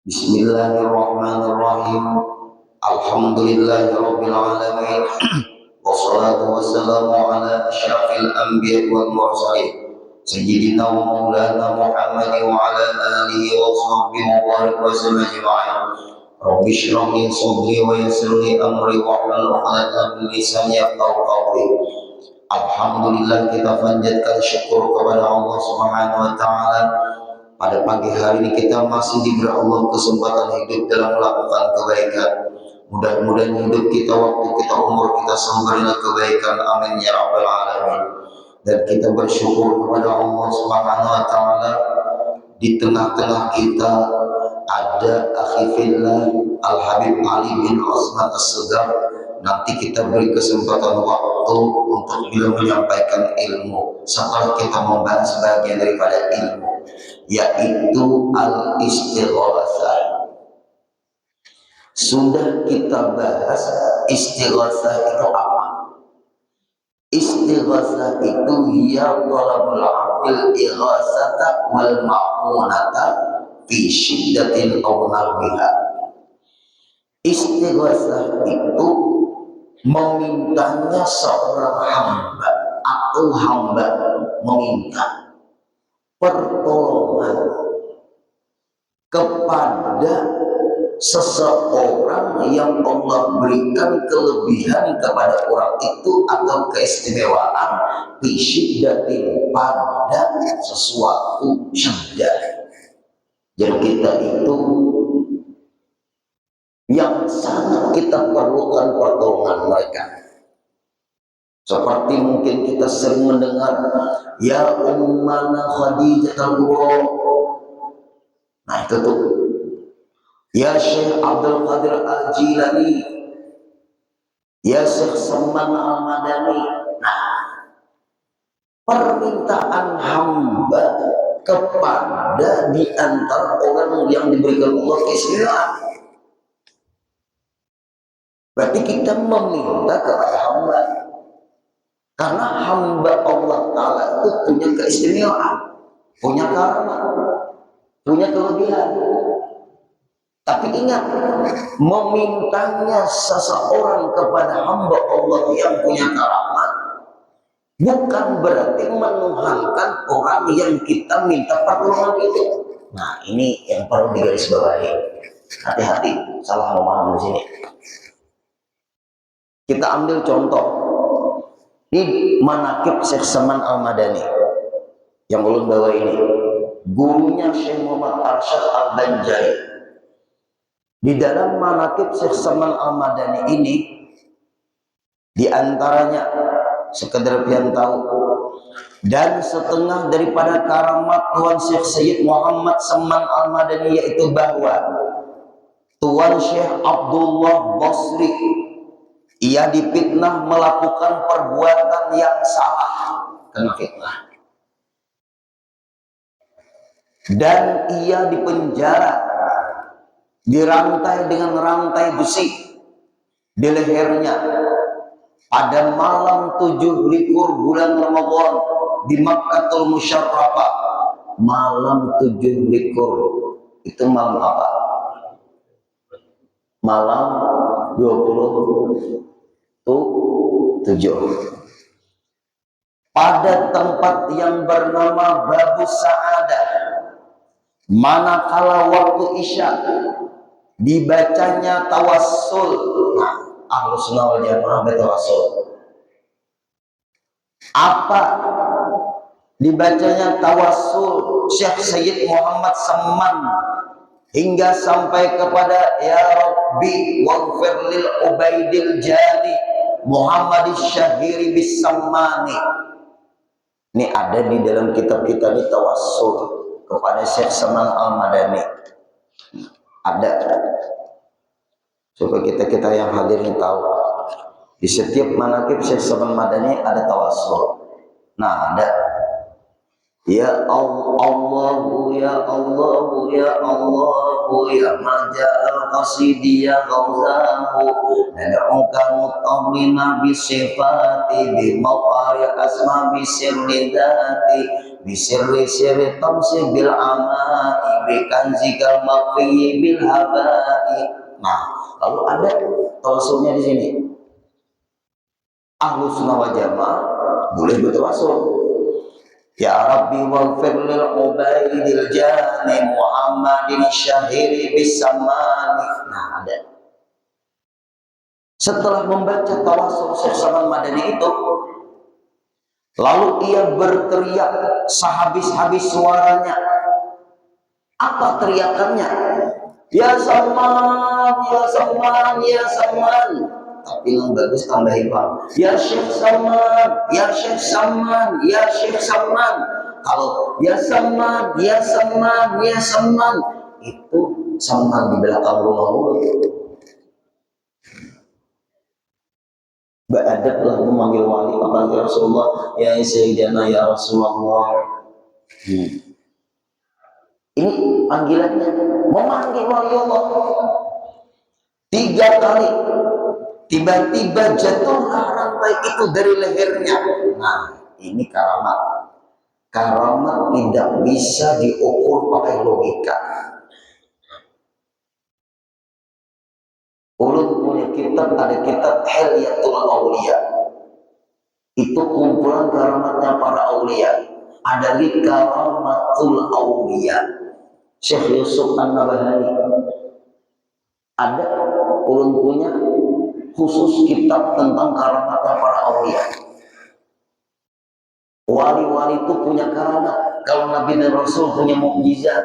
Bismillahirrahmanirrahim. Alhamdulillahirabbil alamin. Wassalatu wassalamu ala asyrafil anbiya'i wal mursalin. Sayyidina wa maulana Muhammad wa ala alihi wa sahbihi wa barik wa sallam ajma'in. Rabbi shrah li sadri wa yassir li amri wa hlul 'uqdatam min lisani yafqahu qawli. Alhamdulillah, kita panjatkan syukur kepada Allah Subhanahu wa taala. Pada pagi hari ini kita masih diberi Allah kesempatan hidup dalam melakukan kebaikan. Mudah-mudahan hidup kita, waktu kita, umur kita semberilah kebaikan. Amin ya rabbal alamin. Dan kita bersyukur kepada Allah Subhanahu wa taala, di tengah-tengah kita ada akhi fillah Al Habib Ali bin Osman As-Segar. Nanti kita beri kesempatan waktu untuk beliau menyampaikan ilmu setelah kita membahas bagian daripada ilmu, yaitu al-istighatsah. Sudah kita bahas istighatsah itu apa? Istighatsah itu hiya talabul 'abdil ighatsata wal ma'unata fi syiddatin aw nahwiha. Istighatsah itu memintanya seorang hamba atau hamba meminta pertolongan kepada seseorang yang Allah berikan kelebihan kepada orang itu atau keistimewaan bisyiddatin, pada sesuatu syiddah. Jadi kita itu yang sangat kita perlukan pertolongan mereka. Seperti mungkin kita sering mendengar ya ummana Khadijah al-Kubra. Nah itu tuh. Ya Syekh Abdul Qadir Al-Jilani, ya Syekh Salman Al-Madani. Nah, permintaan hamba kepada di antara orang yang diberikan Allah keistimewaan. Berarti kita meminta kepada hamba, karena hamba Allah Ta'ala itu punya keistimewaan, punya karamah, punya kelebihan. Tapi ingat, memintanya seseorang kepada hamba Allah yang punya karamah bukan berarti menuhankan orang yang kita minta pertolongan itu. Nah, ini yang perlu digarisbawahi. Hati-hati, salah memahami di sini. Kita ambil contoh. Ini manaqib Syekh Salman Al-Madani yang ulun bawa ini. Gurunya Syekh Muhammad Arsyad Al-Banjari. Di dalam manaqib Syekh Salman Al-Madani ini, di antaranya sekedar pian tahu, dan setengah daripada karamat Tuan Syekh Sayyid Muhammad Salman Al-Madani, yaitu bahwa Tuan Syekh Abdullah Basri, ia difitnah melakukan perbuatan yang salah, kena fitnah, dan ia dipenjara, dirantai dengan rantai besi di lehernya pada malam 7 likur bulan Ramadan di Makkatul Musyarrafah. Malam 7 likur itu malam apa? Malam 27 pada tempat yang bernama Babus Sa'adah. Manakala waktu Isya dibacanya tawassul. Nah, Ahlus Sunnah wal Jamaah bertawassul. Apa dibacanya tawassul Syekh Sayyid Muhammad Salman hingga sampai kepada ya Rabbi waghfir lil Ubaidil Jani Muhammad Syahiri bis Sammani. Ini ada di dalam kitab kita di tawassul kepada Syekh Salman Al-Madani. Ada, supaya kita yang hadir ini tahu, di setiap manaqib Syekh Salman Al-Madani ada tawassul. Nah, ada ya Allahu ya Allahu ya Allahu ya maja'al qasidi ya ghawzahu nad'uka mutamina bisifati bimawari asma bisirri dhati bisirri sirri tamsi bil amai bi kanzikal mafi bil habai. Nah, lalu ada tawasulnya di sini. Ahlus sunnah wal jamaah boleh bertawasul. Ya Rabbi waghfir lil ubaidil jani Muhammadin syahiri bisamani. Nah, ada. Setelah membaca tawasul Syekh Saman Madani itu, lalu ia berteriak sehabis-habis suaranya. Apa teriakannya? Ya Saman, ya Saman, ya Saman. Tapi yang bagus tambahin Bang. Ya Syekh Saman, ya Syekh Saman, ya Syekh Saman. Kalau ya Saman, ya Saman, ya Saman, itu Saman di belakang rumah mulut. Ba'adat lah memanggil wali, memanggil Rasulullah, ya Sayyidina ya Rasulullah. Ini panggilannya, memanggil wali Allah. 3 kali. Tiba-tiba jatuhlah rantai itu dari lehernya. Nah, ini karamat. Karamat tidak bisa diukur pakai logika. Ulun punya kitab, ada kitab Hilyatul Auliya. Itu kumpulan karamatnya para aulia. Ada lagi Karamatul Auliya. Syekh Yusuf An-Nabahani. Ada ulun punya khusus kitab tentang karamatnya para aulia. Wali-wali itu punya karamat. Kalau Nabi dan Rasul punya mukjizat.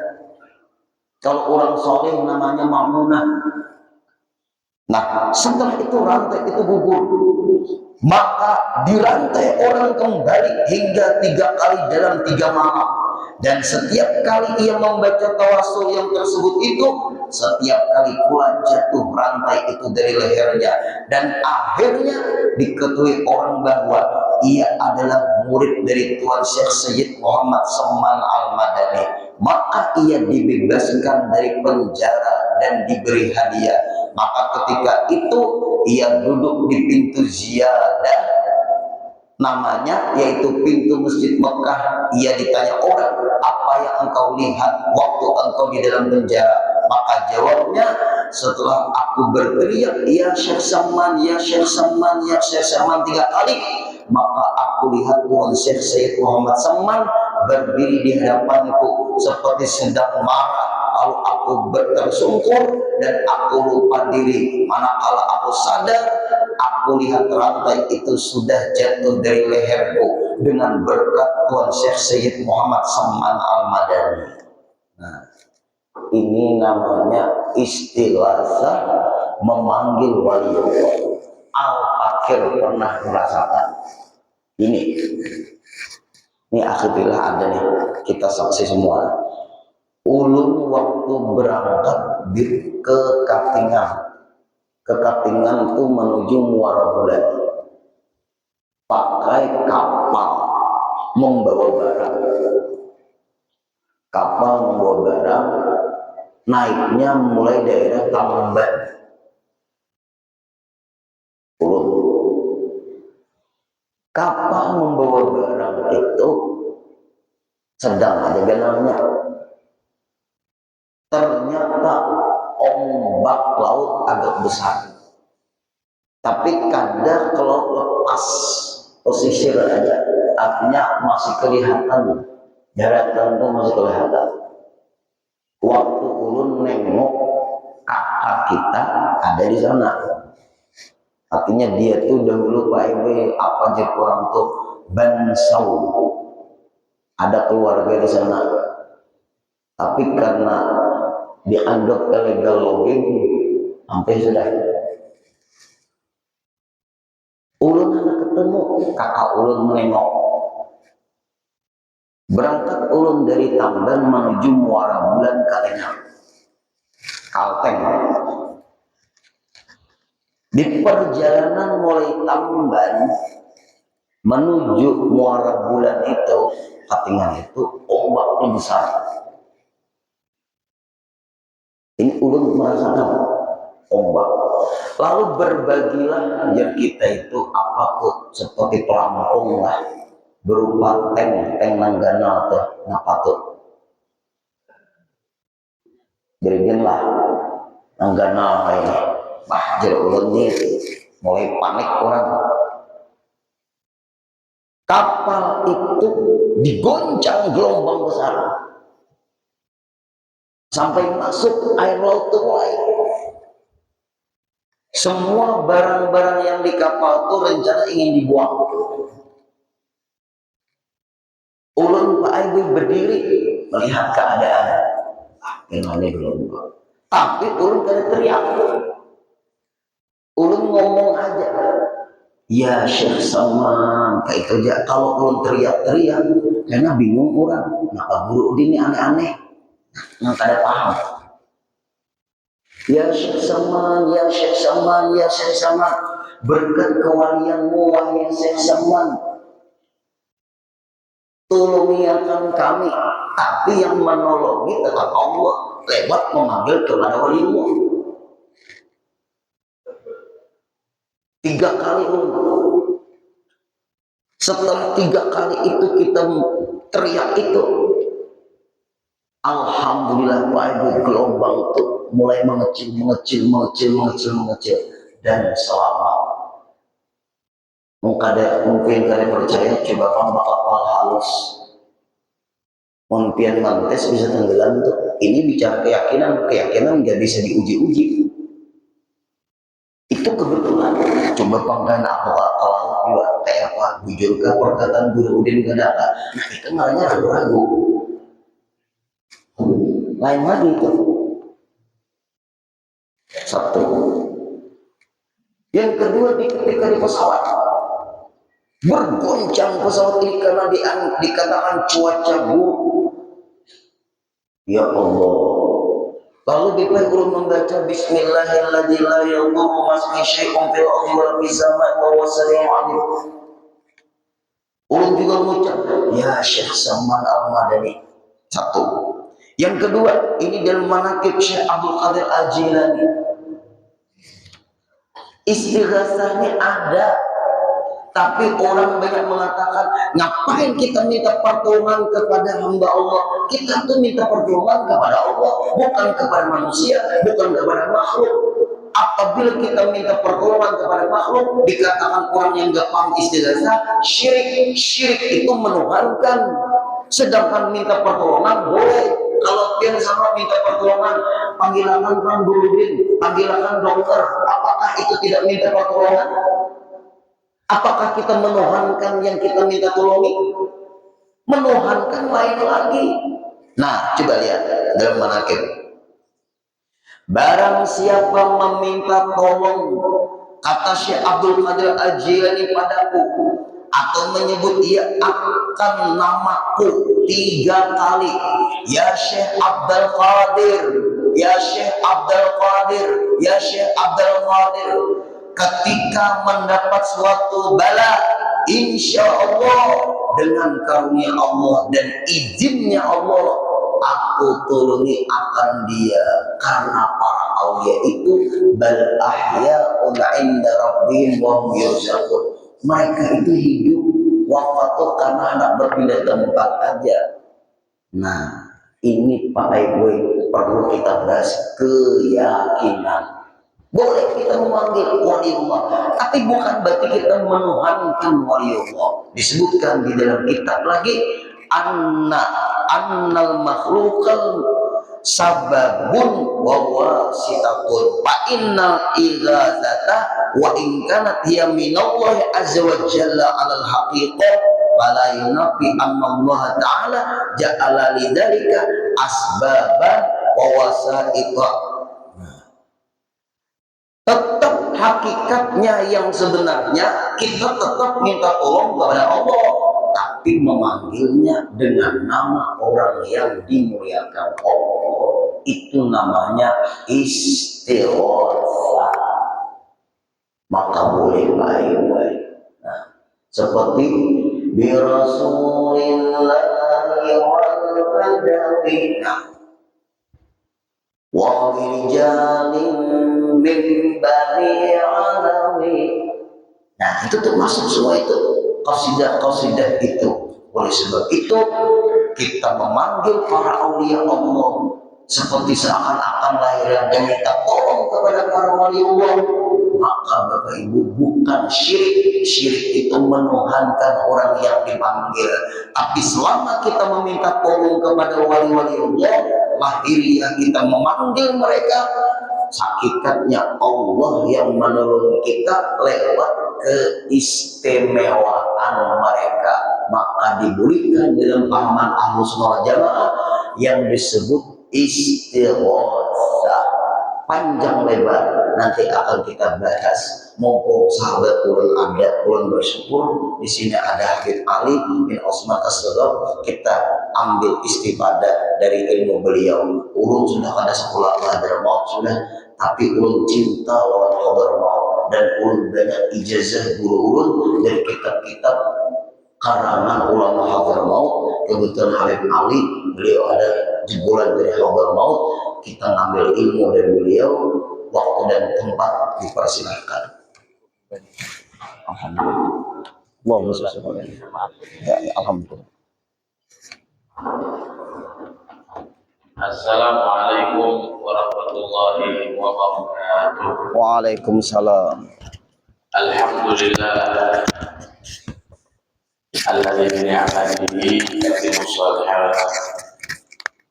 Kalau orang soleh namanya Ma'munah. Nah, setelah itu rantai itu gugur. Maka dirantai orang kembali hingga 3 kali dalam 3 malam. Dan setiap kali ia membaca tawasul yang tersebut itu, setiap kali pula jatuh rantai itu dari lehernya. Dan akhirnya diketahui orang bahwa ia adalah murid dari Tuan Syekh Sayyid Muhammad Saman Al-Madani. Maka ia dibebaskan dari penjara dan diberi hadiah. Maka ketika itu ia duduk di pintu ziyadah namanya, yaitu pintu Masjid Mekah. Ia ditanya orang, apa yang engkau lihat waktu engkau di dalam penjara? Maka jawabnya, setelah aku berteriak ya Syekh Saman, ya Syekh Saman, ya Syekh Saman 3 kali, maka aku lihat Tuan Syekh Sayyid Muhammad Saman berdiri di hadapanku seperti sedang marah. Lalu aku tersungkur dan aku lupa diri. Manakala aku sadar, aku lihat rantai itu sudah jatuh dari leherku dengan berkat Tuan Syekh Sayyid Muhammad Saman Al-Madani. Nah, ini namanya istighatsah, memanggil wali Allah. Al-Fakir pernah merasakan. Ini akhirnya ada nih, kita saksi semua. Ulun waktu berangkat ke Katingan. Ke Katingan itu menuju Muara Bulan. Pakai kapal membawa barang. Kapal membawa barang, naiknya mulai daerah Tamban. Ulun. Kapal membawa barang itu sedang ada genangnya. Ternyata ombak laut agak besar. Tapi kadang kalau lepas posisi aja, artinya masih kelihatan, daratan itu masih kelihatan. Waktu ulun nengok, kakak kita ada di sana. Artinya dia tuh dahulu Pak Ibu apa aja kurang tuh Bansau. Ada keluarga di sana. Tapi karena dianggap illegal logging, sampai sudah. Ulun anak ketemu, kakak ulun menengok. Berangkat ulun dari Tamban menuju Muara Bulan Kalengan, Kalteng. Di perjalanan mulai Tamban menuju Muara Bulan itu, Katingan itu ombaknya besar. Ini ulun merasakan ombak. Lalu berbagilah ajar kita itu apa tuh, seperti pelampung lah, berupa tank nanggana atau apa tuh. Geregenlah nanggana ini bahjir ulun mulai panik orang. Kapal itu digoncang gelombang besar sampai masuk air laut mulai. Semua barang-barang yang di kapal itu rencana ingin dibuang. Ulun Pak Aibu berdiri melihat keadaan. Ini belum. Tapi ulun kada teriak. Ulun ngomong aja. Ya Syekh Salman, kayak kerja. Kalau ulun teriak-teriak, karena bingung orang. Kenapa guru ini aneh-aneh? Nggak kada paham. Ya Syekh Salman, ya Syekh Salman, ya Syekh Salman. Berkat kewalianmu, wahai Syekh Salman. Tolongi akan kami, tapi yang menolongi tetap Allah lewat memanggil kepada waliullah. 3 kali setelah 3 kali itu kita teriak itu, alhamdulillah Pak Ibu, gelombang itu mulai mengecil dan selamat. Mungkin kalian percaya, coba kamu kapal halus mungkin mantes bisa tenggelam tuh. Ini bicara keyakinan nggak bisa diuji-uji. Itu kebetulan. Coba pangkan aku kalau juga kayak apa, jujur ke perkataan Guru Udin gak ada. Nah itu malahnya ragu-ragu. Lain lagi itu. Satu. Yang kedua, ketika di pesawat bergoncang pesawat ini karena dikatakan cuaca buruk. Ya Allah. Lalu kita guru membaca Bismillahirrahmanirrahim la yadurru ma'asmihi syai'un fil ardi wa fis samai wa huwas samiul 'alim. Ulun juga mengucap ya Syekh Salman Al-Madani. Satu. Yang kedua, ini dalam manaqib Syekh Abdul Qadir Al-Jilani. Istighasahnya ada. Tapi orang banyak mengatakan, ngapain kita minta pertolongan kepada hamba Allah? Kita tuh minta pertolongan kepada Allah, bukan kepada manusia, bukan kepada makhluk. Apabila kita minta pertolongan kepada makhluk, dikatakan orang yang gak paham istighasah, syirik. Syirik itu menuhankan. Sedangkan minta pertolongan boleh. Kalau yang sama minta pertolongan, panggilakan Bang Burudin, panggilakan dokter, apakah itu tidak minta pertolongan? Apakah kita menuhankan yang kita minta tolongi? Menuhankan lain lagi. Nah, coba lihat dalam manaqib. Barang siapa meminta tolong, kata Syekh Abdul Qadir Al-Jilani padaku, atau menyebut dia akan namaku 3 kali, ya Syekh Abdul Qadir, ya Syekh Abdul Qadir, ya Syekh Abdul Qadir. Ketika mendapat suatu bala, insya Allah dengan karunia Allah dan izinnya Allah, aku tolongi akan dia. Karena para awliya itu bal ahya'un 'inda rabbihim wa hum yurzaqun. Mereka itu hidup, wafat tuh karena anak berpindah tempat aja. Nah, ini Pak Ibu perlu kita bahas keyakinan. Boleh kita memanggil waliullah, tapi bukan berarti kita menuhankan waliullah. Disebutkan di dalam kitab lagi, annal makhlukal sababun wa wasitatun fa innal ighazata wa in kanat hiya minallahi azza wa jalla 'alal haqiqah wala yunafi anna Allah ta'ala ja'ala lidzalika asbaban wa wasaita. Tetap hakikatnya yang sebenarnya kita tetap minta tolong kepada Allah, tapi memanggilnya dengan nama orang yang dimuliakan Allah. Itu namanya istighatsah. Maka boleh baik-baik. Nah, seperti bi Rasulillahi wal badawi wa rijalin min bani alawi. Nah, itu termasuk semua itu qasidah-qasidah itu. Oleh sebab itu kita memanggil para aulia Allah seperti seakan-akan lahir dan minta tolong kepada para wali Allah, maka Bapak Ibu bukan syirik. Syirik itu menuhankan orang yang dipanggil. Tapi selama kita meminta tolong kepada wali-wali Allah, lahiriah kita memanggil mereka, hakikatnya Allah yang menolong kita lewat keistimewaan mereka. Maka diberikan dalam pahaman Ahlus Sunnah wal Jamaah yang disebut istighotsah. Panjang lebar nanti akan kita bahas. Mumpung sahabat ulun ada, ulun bersyukur di sini ada Habib Ali bin Osman As-Saghar, kita ambil istifadah dari ilmu beliau. Ulun sudah ada sekolah hadar maut sudah, tapi ulun cinta lawan hadar maut dan ulun banyak ijazah guru ulun dari kitab-kitab karangan ulama hadar maut. Kebetulan Habib Ali beliau ada jebolan dari hadar maut, kita ngambil ilmu dari beliau. Waktu dan tempat dipersilahkan. Alhamdulillah. Ya, alhamdulillah. Assalamualaikum warahmatullahi wabarakatuh. Waalaikumsalam. Alhamdulillah alladzi bi ni'matihi tatimmu shalihat.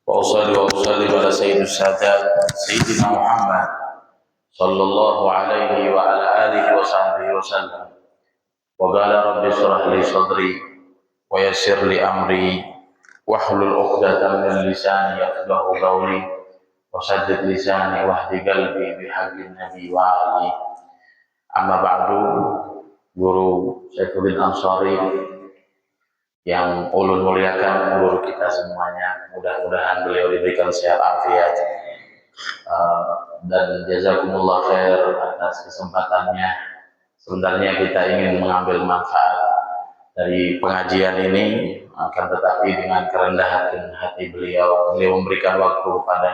Wa usalli wa usallim ala sayyidis sadat sayyidina Muhammad sallallahu alaihi wa ala alihi wa sahbihi wa sallam. Wa qala rabbi shrah li sadri wa yassir li amri wahlul 'uqdatam min lisani yafqahu qawli wa saddid lisani wahdi qalbi bihaqqin nabi wa ali. Amma ba'du. Guru Saifuddin Ansari yang ulun muliakan, guru kita semuanya, mudah-mudahan beliau diberikan sehat afiat, dan jazakumullah khair atas kesempatannya. Sebenarnya kita ingin mengambil manfaat dari pengajian ini, akan tetapi dengan kerendahan hati beliau memberikan waktu pada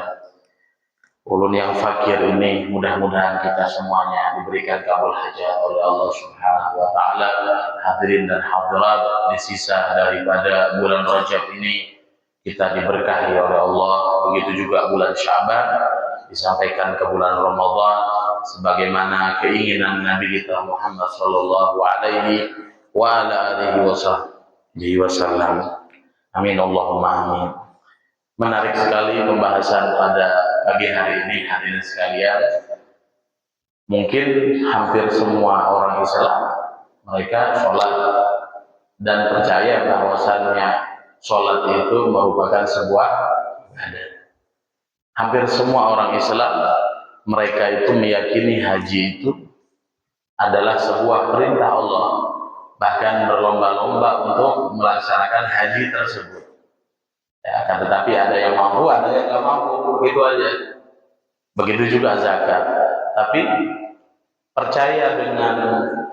ulun yang fakir ini. Mudah-mudahan kita semuanya diberikan kabul hajat oleh Allah Subhanahu wa taala. Hadirin dan hadirat, di sisa daripada bulan Rajab ini kita diberkahi oleh Allah. Begitu juga bulan Sya'ban disampaikan ke bulan Ramadan sebagaimana keinginan Nabi kita Muhammad sallallahu alaihi wa ala alihi wasallam. Amin Allahumma amin. Menarik sekali pembahasan pada pagi hari ini, hadirin sekalian. Mungkin hampir semua orang Islam mereka sholat dan percaya bahwasannya sholat itu merupakan sebuah ibadah. Hampir semua orang Islam mereka itu meyakini haji itu adalah sebuah perintah Allah, bahkan berlomba-lomba untuk melaksanakan haji tersebut. Ya, akan tetapi ada yang mampu, ada yang nggak mampu, begitu aja. Begitu juga zakat. Tapi percaya dengan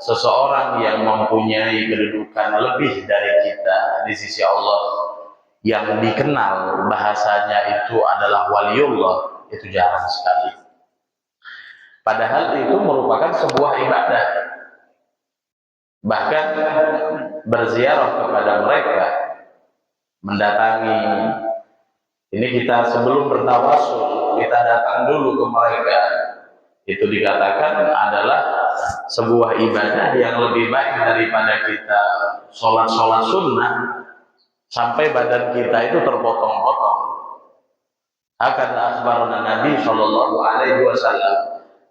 seseorang yang mempunyai kedudukan lebih dari kita di sisi Allah, yang dikenal bahasanya itu adalah waliullah, itu jarang sekali. Padahal itu merupakan sebuah ibadah. Bahkan berziarah kepada mereka, mendatangi, ini kita sebelum bertawasul, kita datang dulu ke mereka, itu dikatakan adalah sebuah ibadah yang lebih baik daripada kita sholat sunnah sampai badan kita itu terpotong-potong. Akan akhbarana Nabi Shallallahu Alaihi Wasallam,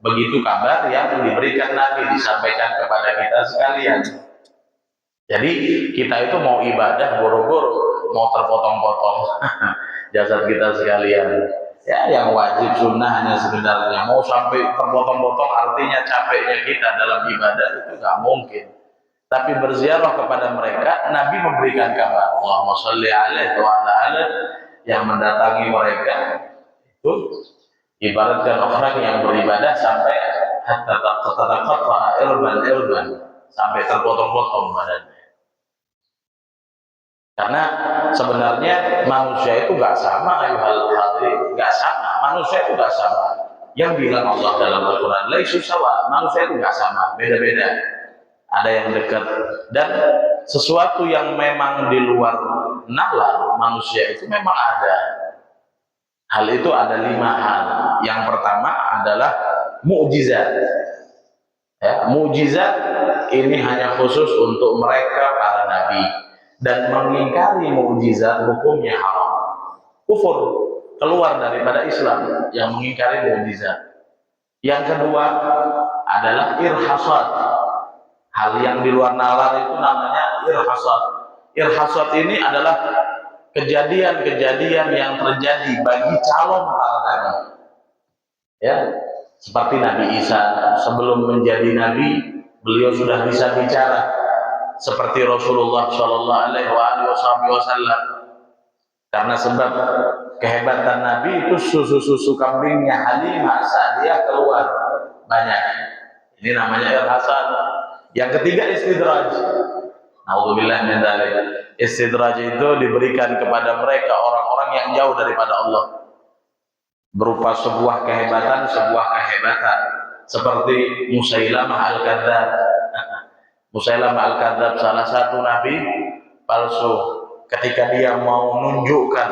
begitu kabar yang diberikan Nabi disampaikan kepada kita sekalian. Jadi kita itu mau ibadah boro-boro, mau terpotong-potong jasad kita sekalian. Ya, yang wajib sunnah hanya sebenarnya, mau sampai terpotong-potong artinya capeknya kita dalam ibadah itu nggak mungkin. Tapi berziarah kepada mereka, Nabi memberikan kabar, Allahumma sholli alaihi wa ala alihi, yang mendatangi mereka itu ibaratkan orang yang beribadah sampai hatta taqatta irban, sampai terpotong-potong badannya. Karena sebenarnya manusia itu nggak sama, nggak sama. Manusia itu nggak sama. Yang bilang Allah dalam Al-Quran, laisu sawa, manusia itu nggak sama, beda-beda. Ada yang dekat, dan sesuatu yang memang di luar nalar manusia itu memang ada. Hal itu ada 5 hal. Yang pertama adalah mukjizat. Ya, mukjizat ini hanya khusus untuk mereka para nabi, dan mengingkari mukjizat hukumnya haram. Kufur, keluar daripada Islam yang mengingkari mukjizat. Yang kedua adalah irhasat. Hal yang di luar nalar itu namanya irhasat. Irhasat ini adalah kejadian-kejadian yang terjadi bagi calon para nabi. Ya, seperti Nabi Isa sebelum menjadi nabi, beliau sudah bisa bicara. Seperti Rasulullah Shallallahu Alaihi Wasallam. Karena sebab kehebatan Nabi itu susu kambingnya Halimah Sa'diyah keluar banyak. Ini namanya irhasat. Yang ketiga istidraj. Nauzubillah min dzalik. Istidraj itu diberikan kepada mereka orang-orang yang jauh daripada Allah, berupa sebuah kehebatan seperti Musailamah Al-Kadzdzab. Musailamah Al-Kadzdzab salah satu nabi palsu. Ketika dia mau menunjukkan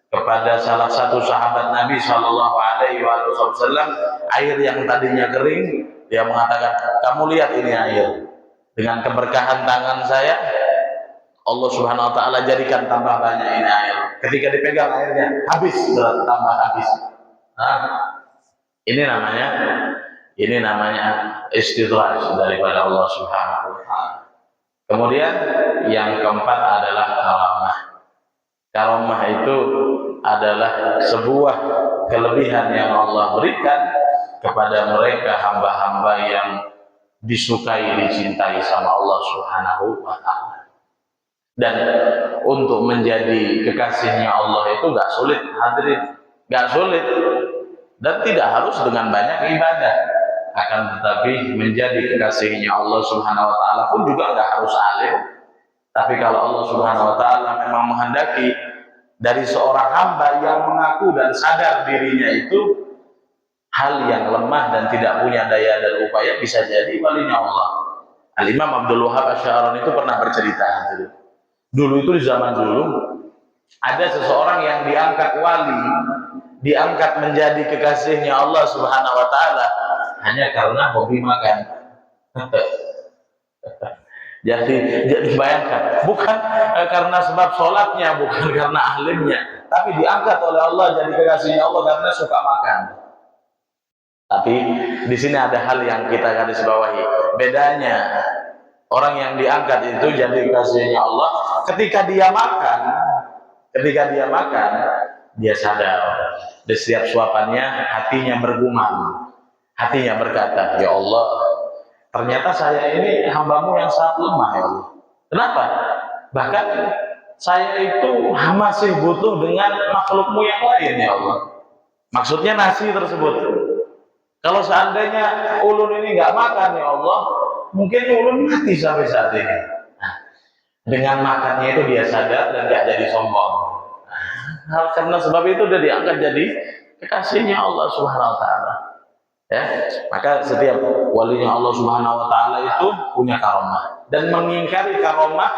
kepada salah satu sahabat Nabi Shallallahu Alaihi Wasallam air yang tadinya kering, dia mengatakan, kamu lihat ini air, dengan keberkahan tangan saya Allah Subhanahu Wa Taala jadikan tambah banyak ini air. Ketika dipegang airnya habis, tambah habis. Nah, ini namanya istidraj daripada Allah Subhanahu Wa Taala. Kemudian yang keempat adalah karamah. Karamah itu adalah sebuah kelebihan yang Allah berikan kepada mereka hamba-hamba yang disukai, dicintai sama Allah Subhanahu wa Ta'ala. Dan untuk menjadi kekasihnya Allah itu gak sulit, hadirin, gak sulit, dan tidak harus dengan banyak ibadah. Akan tetapi menjadi kekasihnya Allah Subhanahu wa Ta'ala pun juga gak harus alim. Tapi kalau Allah Subhanahu wa Ta'ala memang menghendaki dari seorang hamba yang mengaku dan sadar dirinya itu hal yang lemah dan tidak punya daya dan upaya, bisa jadi walinya Allah. Al-Imam Abdul Wahab Asy'arani itu pernah bercerita, dulu itu di zaman dulu ada seseorang yang diangkat wali, diangkat menjadi kekasihnya Allah Subhanahu wa Ta'ala hanya karena hobi makan. Jadi bayangkan, bukan karena sebab sholatnya, bukan karena ahlimnya, tapi diangkat oleh Allah jadi kekasihnya Allah karena suka makan. Tapi di sini ada hal yang kita garis bawahi. Bedanya orang yang diangkat itu jadi kekasihnya Allah, ketika dia makan, dia sadar di setiap suapannya hatinya bergumam, hatinya berkata, ya Allah, ternyata saya ini hambamu yang sangat lemah ya Allah. Kenapa? Bahkan saya itu masih butuh dengan makhlukmu yang lain ya Allah. Maksudnya nasi tersebut. Kalau seandainya ulun ini nggak makan ya Allah, mungkin ulun mati sampai saat ini. Nah, dengan makannya itu dia sadar dan nggak jadi sombong. Nah, karena sebab itu dia diangkat jadi kekasihnya Allah Subhanahu wa Ta'ala. Ya, maka setiap walinya Allah Subhanahu wa Ta'ala itu punya karomah, dan mengingkari karomah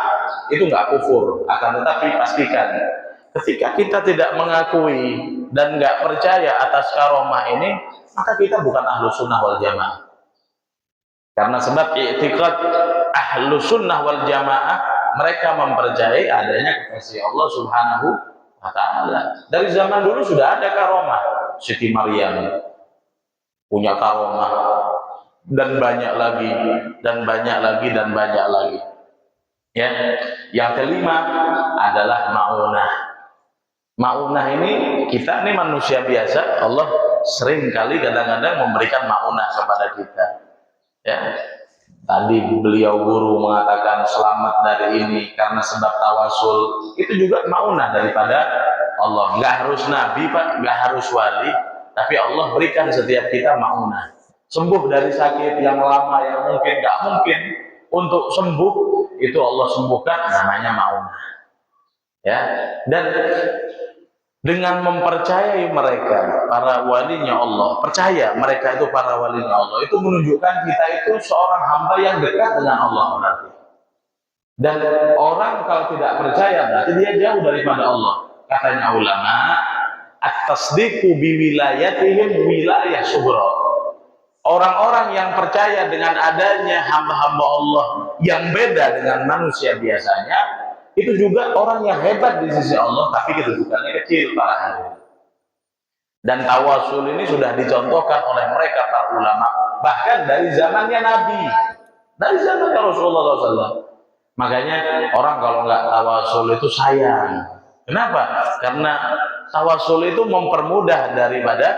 itu nggak kufur. Akan tetapi pastikan ketika kita tidak mengakui dan nggak percaya atas karomah ini, maka kita bukan ahlu sunnah wal jamaah. Karena sebab i'tiqad ahlu sunnah wal jamaah, mereka mempercayai adanya kekasih Allah Subhanahu wa Ta'ala. Dari zaman dulu sudah ada karomah. Siti Maryam punya karomah, dan banyak lagi, dan banyak lagi, dan banyak lagi. Ya, yang kelima adalah ma'unah. Ma'unah ini, kita ini manusia biasa, Allah sering kali kadang-kadang memberikan ma'unah kepada kita. Ya, tadi beliau guru mengatakan selamat dari ini karena sebab tawasul, itu juga ma'unah daripada Allah. Nggak harus nabi Pak, nggak harus wali, tapi Allah berikan setiap kita ma'unah. Sembuh dari sakit yang lama, yang mungkin nggak mungkin untuk sembuh, itu Allah sembuhkan, namanya ma'unah. Ya, dan dengan mempercayai mereka para walinya Allah, percaya mereka itu para walinya Allah, itu menunjukkan kita itu seorang hamba yang dekat dengan Allah berarti. Dan orang kalau tidak percaya berarti dia jauh daripada Allah. Katanya ulama, at-tasdiqu biwilayatihim wilayah sughra. Orang-orang yang percaya dengan adanya hamba-hamba Allah yang beda dengan manusia biasanya, itu juga orang yang hebat di sisi Allah, tapi kedudukannya kecil, para hadirin. Dan tawasul ini sudah dicontohkan oleh mereka para ulama, bahkan dari zamannya Nabi, dari zamannya Rasulullah SAW. Makanya orang kalau nggak tawasul itu sayang. Kenapa? Karena tawasul itu mempermudah daripada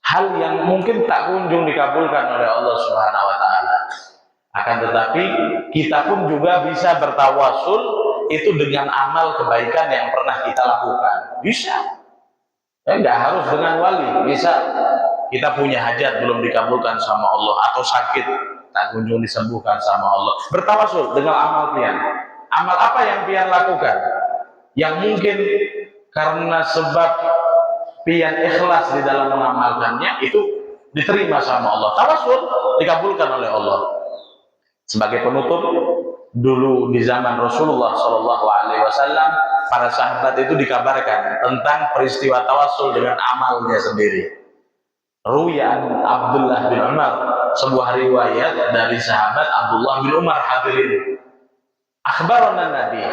hal yang mungkin tak kunjung dikabulkan oleh Allah Subhanahu wa taala. Akan tetapi kita pun juga bisa bertawasul itu dengan amal kebaikan yang pernah kita lakukan. Bisa. Enggak harus dengan wali. Bisa kita punya hajat belum dikabulkan sama Allah, atau sakit tak kunjung disembuhkan sama Allah. Bertawasul dengan amal pian. Amal apa yang pian lakukan? Yang mungkin karena sebab pian ikhlas di dalam mengamalkannya itu diterima sama Allah. Tawasul dikabulkan oleh Allah. Sebagai penutup, dulu di zaman Rasulullah SAW, para sahabat itu dikabarkan tentang peristiwa tawasul dengan amalnya sendiri. Ruyan Abdullah bin Umar, sebuah riwayat dari sahabat Abdullah bin Umar, hadirin. Akhbarana Nabi,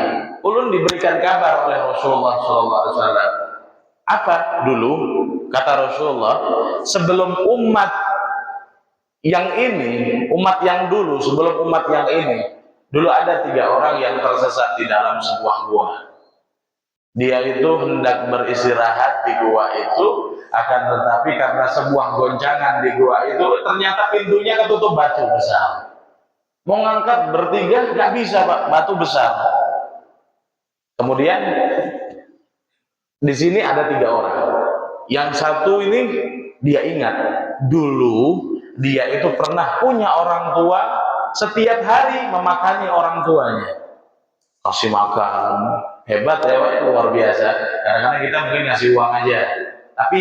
ulun diberikan kabar oleh Rasulullah SAW. Apa dulu kata Rasulullah, sebelum umat yang ini, umat yang dulu, sebelum umat yang ini, dulu ada 3 orang yang tersesat di dalam sebuah gua. Dia itu hendak beristirahat di gua itu, akan tetapi karena sebuah goncangan di gua itu, ternyata pintunya ketutup batu besar. Mau ngangkat bertiga nggak bisa, Pak, batu besar. Kemudian di sini ada 3 orang. Yang satu ini dia ingat dulu dia itu pernah punya orang tua, setiap hari memakani orang tuanya, kasih makan, hebat ya Pak, luar biasa. Kadang-kadang kita mungkin ngasih uang aja, tapi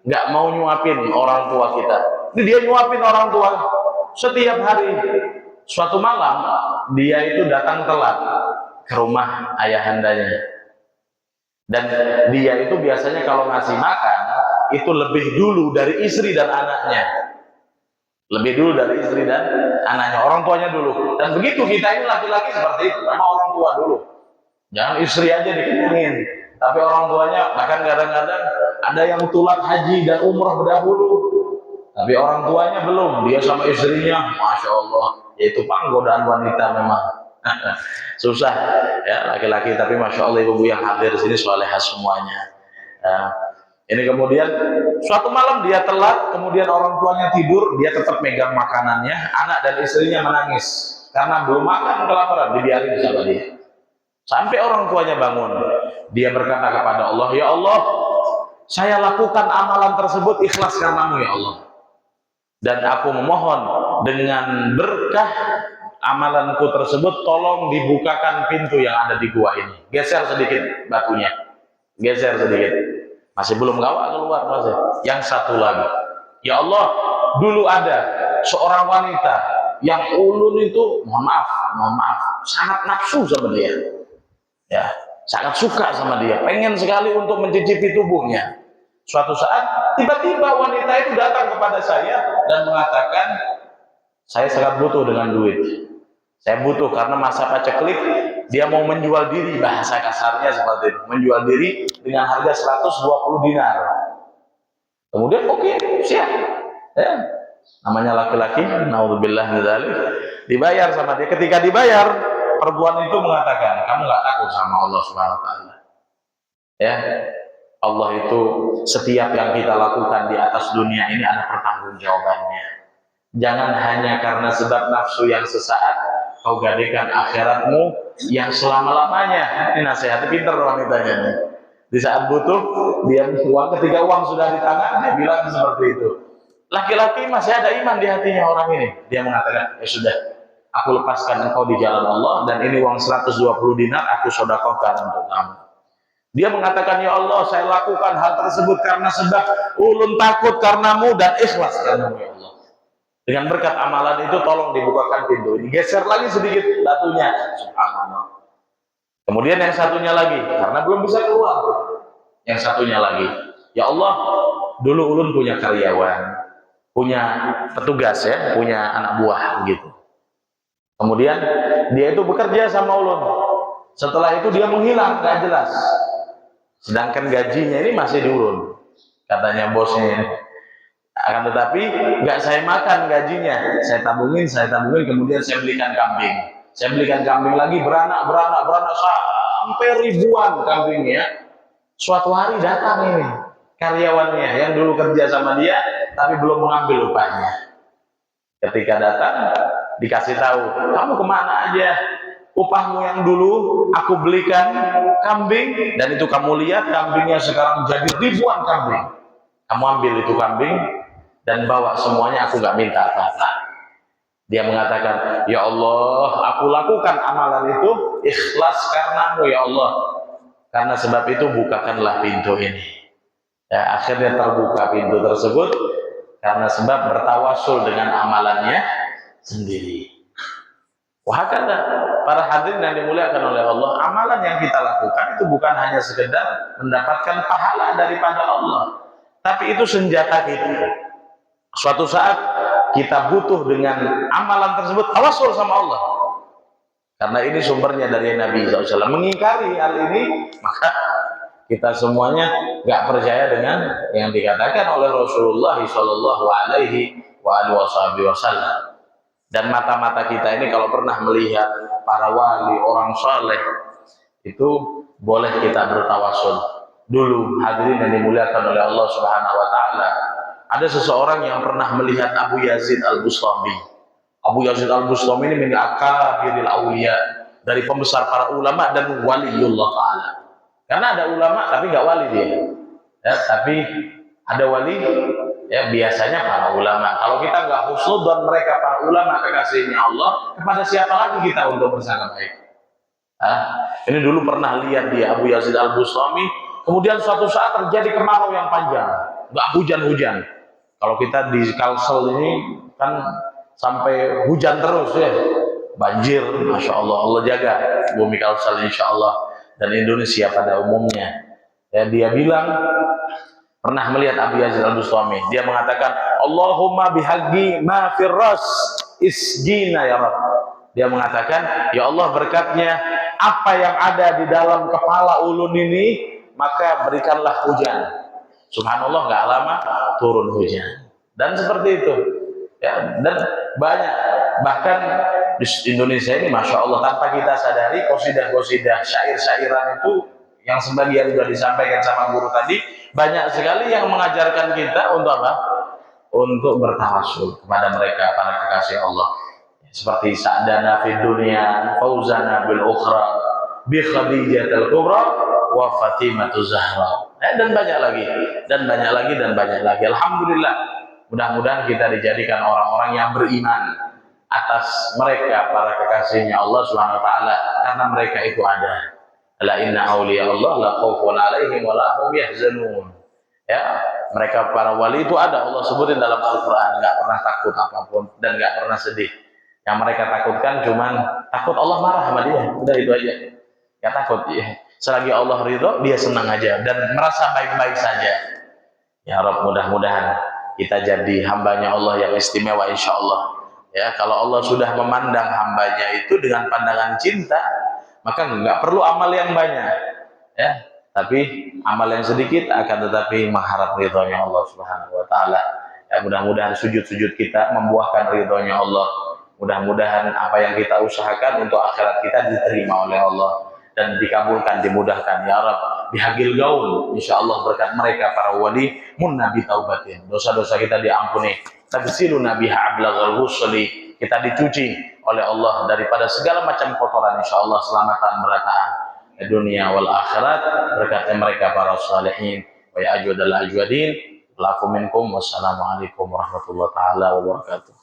nggak mau nyuapin orang tua kita. Ini dia nyuapin orang tua setiap hari. Suatu malam dia itu datang telat ke rumah ayahandanya, dan dia itu biasanya kalau ngasih makan itu lebih dulu dari istri dan anaknya. Lebih dulu dari istri dan anaknya, orang tuanya dulu. Dan begitu kita ini laki-laki seperti itu, sama orang tua dulu. Jangan istri aja dikenyangin, tapi orang tuanya, bahkan kadang-kadang ada yang tulat haji dan umrah berdahulu, tapi orang tuanya belum, dia sama istrinya, Masya Allah, yaitu panggodaan wanita memang. Susah ya laki-laki, tapi Masya Allah ibu-ibu yang hadir di sini solehah semuanya. Ini kemudian suatu malam dia telat, kemudian orang tuanya tidur, dia tetap megang makanannya, anak dan istrinya menangis karena belum makan, kelaparan, dibiarin sama dia. Sampai orang tuanya bangun, dia berkata kepada Allah, ya Allah, saya lakukan amalan tersebut ikhlas karenamu ya Allah. Dan aku memohon dengan berkah amalanku tersebut, tolong dibukakan pintu yang ada di gua ini. Geser sedikit batunya, geser sedikit. Masih belum keluar masih. Yang satu lagi, ya Allah, dulu ada seorang wanita yang ulun itu, mohon maaf, sangat nafsu sama dia, ya, sangat suka sama dia, pengen sekali untuk mencicipi tubuhnya. Suatu saat tiba-tiba wanita itu datang kepada saya dan mengatakan, saya sangat butuh dengan duit. Saya butuh karena masa paceklik, dia mau menjual diri, bahasa kasarnya seperti itu, menjual diri dengan harga 120 dinar. Kemudian oke, siap. Ya, namanya laki-laki, naudzubillah min dzalik, dibayar sama dia. Ketika dibayar, perempuan itu mengatakan, kamu nggak takut sama Allah Subhanahu wa taala? Ya, Allah itu setiap yang kita lakukan di atas dunia ini ada pertanggungjawabannya. Jangan hanya karena sebab nafsu yang sesaat kau gadekan akhiratmu yang selama-lamanya. Ini nasihatnya pinter wanitanya nih. Di saat butuh, dia uang, ketika uang sudah di tangan, dia bilang seperti itu. Laki-laki masih ada iman di hatinya orang ini. Dia mengatakan, ya sudah, aku lepaskan engkau di jalan Allah, dan ini uang 120 dinar, aku sedekahkan untuk kamu. Dia mengatakan, ya Allah, saya lakukan hal tersebut karena sebab ulun takut karenamu dan ikhlas karenamu ya Allah. Dengan berkat amalan itu tolong dibukakan pintu ini. Geser lagi sedikit batunya. Subhanallah. Kemudian yang satunya lagi, karena belum bisa keluar. yang satunya lagi, ya Allah, dulu ulun punya karyawan, punya petugas ya, punya anak buah gitu. Kemudian dia itu bekerja sama ulun. Setelah itu dia menghilang, gak jelas. Sedangkan gajinya ini masih diurun, katanya bosnya. Akan tetapi nggak saya makan gajinya, saya tabungin, kemudian saya belikan kambing. Saya belikan kambing lagi, beranak sampai ribuan kambingnya. Suatu hari datang ini karyawannya yang dulu kerja sama dia, tapi belum mengambil upahnya. Ketika datang, dikasih tahu, kamu kemana aja? Upahmu yang dulu aku belikan kambing, dan itu kamu lihat kambingnya sekarang jadi ribuan kambing. Kamu ambil itu kambing dan bawa semuanya, aku nggak minta apa-apa. Dia mengatakan, ya Allah, aku lakukan amalan itu ikhlas karenamu ya Allah. Karena sebab itu bukakanlah pintu ini. Ya, akhirnya terbuka pintu tersebut karena sebab bertawasul dengan amalannya sendiri. Wahakala, para hadirin yang dimuliakan oleh Allah, amalan yang kita lakukan itu bukan hanya sekedar mendapatkan pahala daripada Allah, tapi itu senjata kita. Suatu saat kita butuh dengan amalan tersebut tawasul sama Allah. Karena ini sumbernya dari Nabi SAW. Mengingkari hal ini, maka kita semuanya nggak percaya dengan yang dikatakan oleh Rasulullah SAW. Dan mata-mata kita ini kalau pernah melihat para wali, orang saleh, itu boleh kita bertawasul. Dulu hadirin yang dimuliakan oleh Allah Subhanahu wa taala, ada seseorang yang pernah melihat Abu Yazid Al-Bustami. Abu Yazid Al-Bustami ini min akabiril auliya, dari pembesar para ulama dan waliullah taala. Karena ada ulama tapi nggak wali dia. Ya, tapi ada wali, ya biasanya para ulama. Kalau kita nggak husnudzon mereka para ulama kekasihnya Allah, kepada siapa lagi kita untuk bersangka baik? Ini dulu pernah lihat dia Abu Yazid Al-Bustami. Kemudian suatu saat terjadi kemarau yang panjang, nggak hujan-hujan. Kalau kita di Kalsel ini kan sampai hujan terus ya, banjir, masya Allah, Allah jaga bumi Kalsel insya Allah dan Indonesia pada umumnya. Ya, dia bilang pernah melihat Abu Yazid Al-Bustami. Dia mengatakan, Allahumma bihaqqi ma firras isjina ya Rabb. Dia mengatakan, ya Allah, berkatnya apa yang ada di dalam kepala ulun ini, maka berikanlah hujan. Subhanallah, nggak lama turun hujan. Dan seperti itu. Ya, dan banyak, bahkan di Indonesia ini masya Allah, tanpa kita sadari qasidah-qasidah, syair-syairan itu yang sebagian sudah disampaikan sama guru tadi, banyak sekali yang mengajarkan kita untuk apa? Untuk bertawasul kepada mereka, para kekasih Allah. Seperti sa'dana fid dunya, fauzana bil ukhra, bi khadijatil kubra wa Fatimatu Zahra. Dan banyak lagi, dan banyak lagi, dan banyak lagi. Alhamdulillah, mudah-mudahan kita dijadikan orang-orang yang beriman atas mereka, para kekasihnya Allah Subhanahu wa taala, karena mereka itu ada. La inna awliya Allah la khaufun alaihim wa la hum yahzanun. Ya, mereka para wali itu ada, Allah sebutin dalam Al-Qur'an, enggak pernah takut apapun dan enggak pernah sedih. Yang mereka takutkan cuman takut Allah marah sama dia, udah itu aja. Ya takut ya. Selagi Allah ridho, dia senang aja dan merasa baik-baik saja. Ya Rabb, mudah-mudahan kita jadi hambanya Allah yang istimewa insya Allah. Ya, kalau Allah sudah memandang hambanya itu dengan pandangan cinta, maka nggak perlu amal yang banyak, ya, tapi amal yang sedikit akan tetapi mengharap ridhonya Allah Subhanahu wa taala. Ya, mudah-mudahan sujud-sujud kita membuahkan ridhonya Allah. Mudah-mudahan apa yang kita usahakan untuk akhirat kita diterima oleh Allah dan dikabulkan, dimudahkan ya Rabb. Bihaqil gaul, insyaallah berkat mereka para wali munna bi taubatin. Dosa-dosa kita diampuni. Tagsiluna biha ablaghal ghusli, kita dicuci oleh Allah daripada segala macam kotoran insyaallah, selamatan berataan dunia wal akhirat, berkatnya mereka para salihin wa ya ajwadal ajwadin. Lafu minkum, wassalamualaikum warahmatullahi taala wabarakatuh.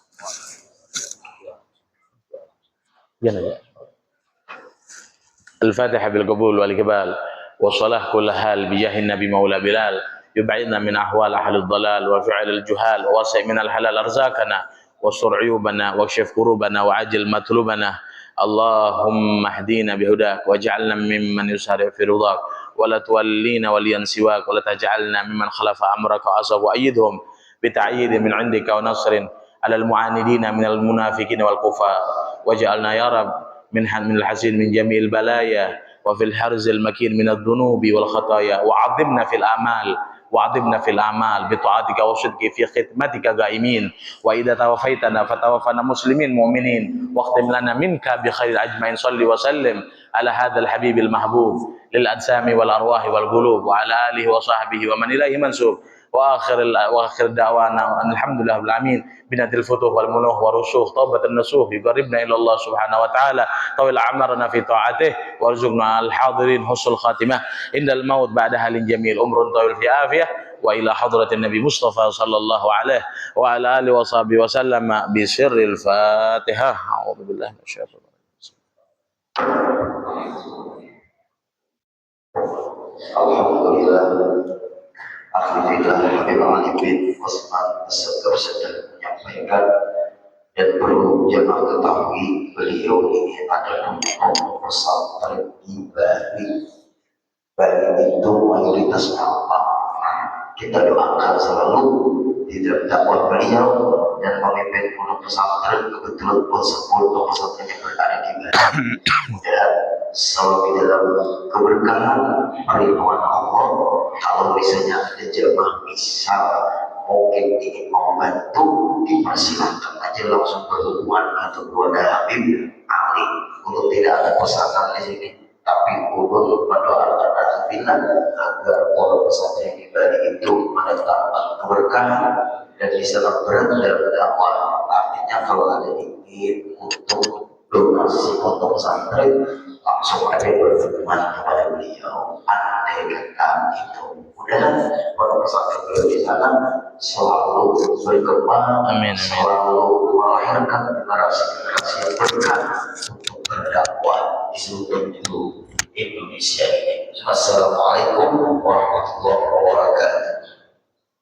Al-Fatihah bil qabul wal iqbal wa salah kull hal bi jahin nabi maula bilal yub'idna min ahwal ahli dhalal wa fi'al al-juhal wa wasi' min al-halal arzaqana wa sur'yubana wa kshif kurubana wa ajil matlubana. Allahumma hdina bihudak waj'alna mimman yusari' fi ridhak ولا تولينا وليا سواك ولا تجعلنا ممن خلف أمرك وعصوا وأيدهم بتأييد من عندك ونصر على المعاندين من المنافقين والكفار واجعلنا يا رب من الحزين من جميع البلايا وفي الحرز المكين من الذنوب والخطايا وعظمنا في الآمال وعظمنا في الأعمال بطاعتك وصدق في خدمتك قائمين وإذا توفيتنا فتوفنا مسلمين مؤمنين واختم لنا منك بخير أجمعين صل وسلم على هذا الحبيب المحبوب للأجسام والأرواح والقلوب وعلى آله وصحبه ومن إليه منسوب وآخر دعوانا أن الحمد لله رب العالمين بنت الفتوح والمنوح والرسوخ توبة النسوح يقربنا إلى الله سبحانه وتعالى طول أعمارنا في طاعته وارزقنا الحاضرين حسن الخاتمة إن الموت بعد حال جميل أمر طويل في عافية وإلى حضرة النبي مصطفى صلى الله عليه وعلى آله وصحبه وسلم بسر الفاتحة أعوذ بالله من الشيطان Alhamdulillah, Alhamdulillah, Habib Alimin Osman beserta menyampaikan dan perlu jemaah ketahui beliau ini adalah tokoh pesantren di Bali itu mayoritas apa? Kita doakan selalu tidak dakwah beliau dan pemimpin pondok pesantren kebetulan pondok pesantren yang berada di Bali dan selalu di dalam keberkahan perlindungan Allah. Kalau misalnya ada jemaah bisa mungkin ingin membantu, dipersilakan aja langsung berhubungan atau kepada Habib Ali untuk tidak ada pesanan di sini, tapi untuk mendoakan alhamdulillah agar pondok pesantren di Bali itu mendatangkan keberkahan dan bisa berperan dalam dakwah. Artinya kalau ada ingin untuk donasi pondok pesantren langsung ada berhubungan kepada beliau. Andai kata itu mudah pondok pesantren beliau di sana selalu berkembang, selalu melahirkan generasi-generasi yang berkah untuk berdakwah di seluruh penjuru Indonesia ini. Assalamualaikum warahmatullahi wabarakatuh.